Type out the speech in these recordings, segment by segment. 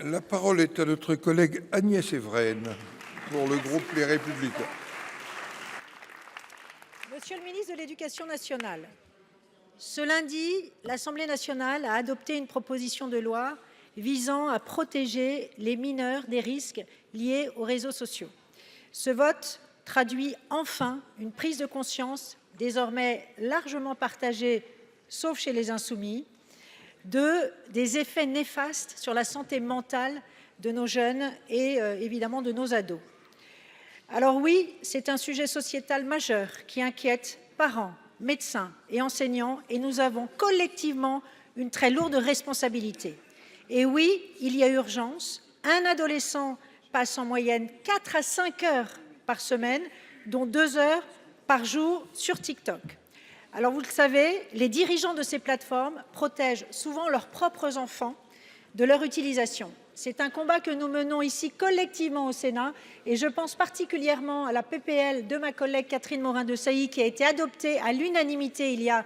La parole est à notre collègue Agnès Evren pour le groupe Les Républicains. Monsieur le ministre de l'Éducation nationale, ce lundi, l'Assemblée nationale a adopté une proposition de loi visant à protéger les mineurs des risques liés aux réseaux sociaux. Ce vote traduit enfin une prise de conscience désormais largement partagée, sauf chez les insoumis, des effets néfastes sur la santé mentale de nos jeunes et évidemment de nos ados. Alors oui, c'est un sujet sociétal majeur qui inquiète parents, médecins et enseignants, et nous avons collectivement une très lourde responsabilité. Et oui, il y a urgence. Un adolescent passe en moyenne 4 à 5 heures par semaine, dont 2 heures par jour sur TikTok. Alors vous le savez, les dirigeants de ces plateformes protègent souvent leurs propres enfants de leur utilisation. C'est un combat que nous menons ici collectivement au Sénat et je pense particulièrement à la PPL de ma collègue Catherine Morin-Desailly qui a été adoptée à l'unanimité il y a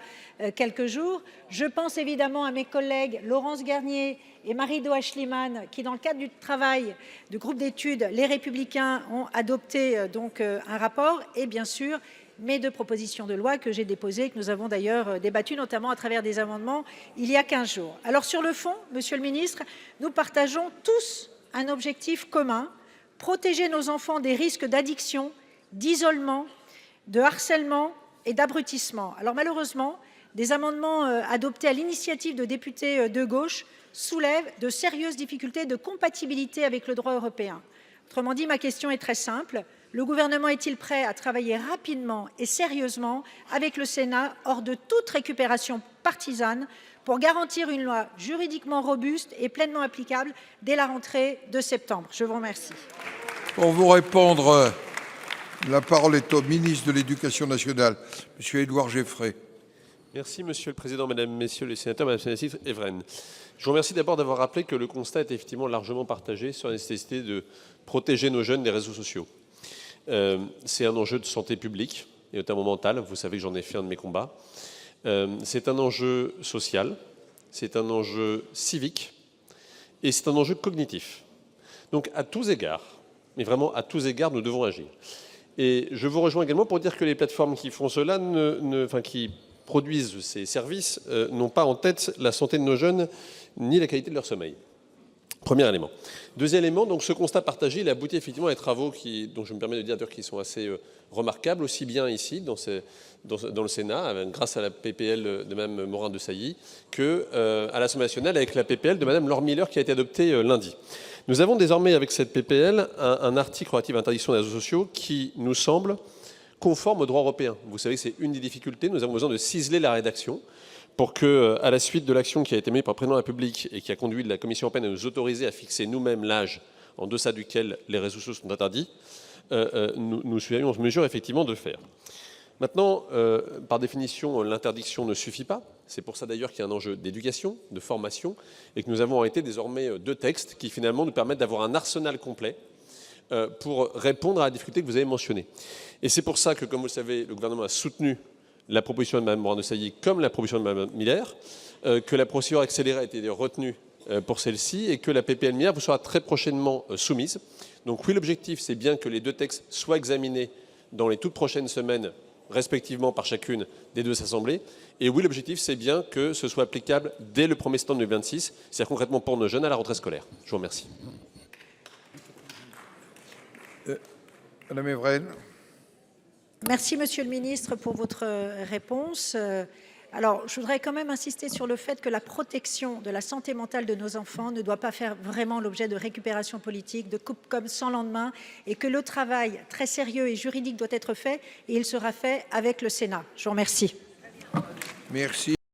quelques jours. Je pense évidemment à mes collègues Laurence Garnier et Marie-Do Aeschlimann qui, dans le cadre du travail du groupe d'études Les Républicains, ont adopté un rapport et bien sûr mes 2 propositions de loi que j'ai déposées, que nous avons d'ailleurs débattues, notamment à travers des amendements, il y a 15 jours. Alors sur le fond, Monsieur le ministre, nous partageons tous un objectif commun, protéger nos enfants des risques d'addiction, d'isolement, de harcèlement et d'abrutissement. Alors malheureusement, des amendements adoptés à l'initiative de députés de gauche soulèvent de sérieuses difficultés de compatibilité avec le droit européen. Autrement dit, ma question est très simple. Le gouvernement est-il prêt à travailler rapidement et sérieusement avec le Sénat, hors de toute récupération partisane, pour garantir une loi juridiquement robuste et pleinement applicable dès la rentrée de septembre? Je vous remercie. Pour vous répondre, la parole est au ministre de l'Éducation nationale, M. Édouard Geffray. Merci Monsieur le Président, Mesdames, Messieurs les sénateurs, Madame la sénatrice Evren. Je vous remercie d'abord d'avoir rappelé que le constat est effectivement largement partagé sur la nécessité de protéger nos jeunes des réseaux sociaux. C'est un enjeu de santé publique, et notamment mentale. Vous savez que j'en ai fait un de mes combats. C'est un enjeu social, c'est un enjeu civique, et c'est un enjeu cognitif. Donc à tous égards, mais vraiment à tous égards, nous devons agir. Et je vous rejoins également pour dire que les plateformes qui font cela, qui produisent ces services, n'ont pas en tête la santé de nos jeunes, ni la qualité de leur sommeil. Premier élément. Deuxième élément, donc ce constat partagé, il aboutit effectivement à des travaux dont je me permets de dire qui sont assez remarquables, aussi bien ici, dans le Sénat, grâce à la PPL de Mme Morin-Desailly, qu'à l'Assemblée nationale avec la PPL de Mme Laure Miller qui a été adoptée lundi. Nous avons désormais avec cette PPL un article relatif à l'interdiction des réseaux sociaux qui nous semble conforme au droit européen. Vous savez que c'est une des difficultés, nous avons besoin de ciseler la rédaction pour que, à la suite de l'action qui a été menée par le Président de la République et qui a conduit la Commission européenne à nous autoriser à fixer nous-mêmes l'âge en deçà duquel les réseaux sociaux sont interdits, nous soyons en mesure effectivement de le faire. Maintenant, par définition, l'interdiction ne suffit pas. C'est pour ça d'ailleurs qu'il y a un enjeu d'éducation, de formation, et que nous avons arrêté désormais 2 textes qui finalement nous permettent d'avoir un arsenal complet pour répondre à la difficulté que vous avez mentionnée. Et c'est pour ça que, comme vous le savez, le gouvernement a soutenu la proposition de Mme Morin-Desailly comme la proposition de Mme Miller, que la procédure accélérée a été retenue pour celle-ci et que la PPL Miller vous sera très prochainement soumise. Donc oui, l'objectif, c'est bien que les 2 textes soient examinés dans les toutes prochaines semaines, respectivement par chacune des 2 assemblées. Et oui, l'objectif, c'est bien que ce soit applicable dès le 1er septembre 2026, c'est-à-dire concrètement pour nos jeunes à la rentrée scolaire. Je vous remercie. Madame Evren. Merci, Monsieur le ministre, pour votre réponse. Alors, je voudrais quand même insister sur le fait que la protection de la santé mentale de nos enfants ne doit pas faire vraiment l'objet de récupération politique, de coupe comme sans lendemain, et que le travail très sérieux et juridique doit être fait, et il sera fait avec le Sénat. Je vous remercie. Merci.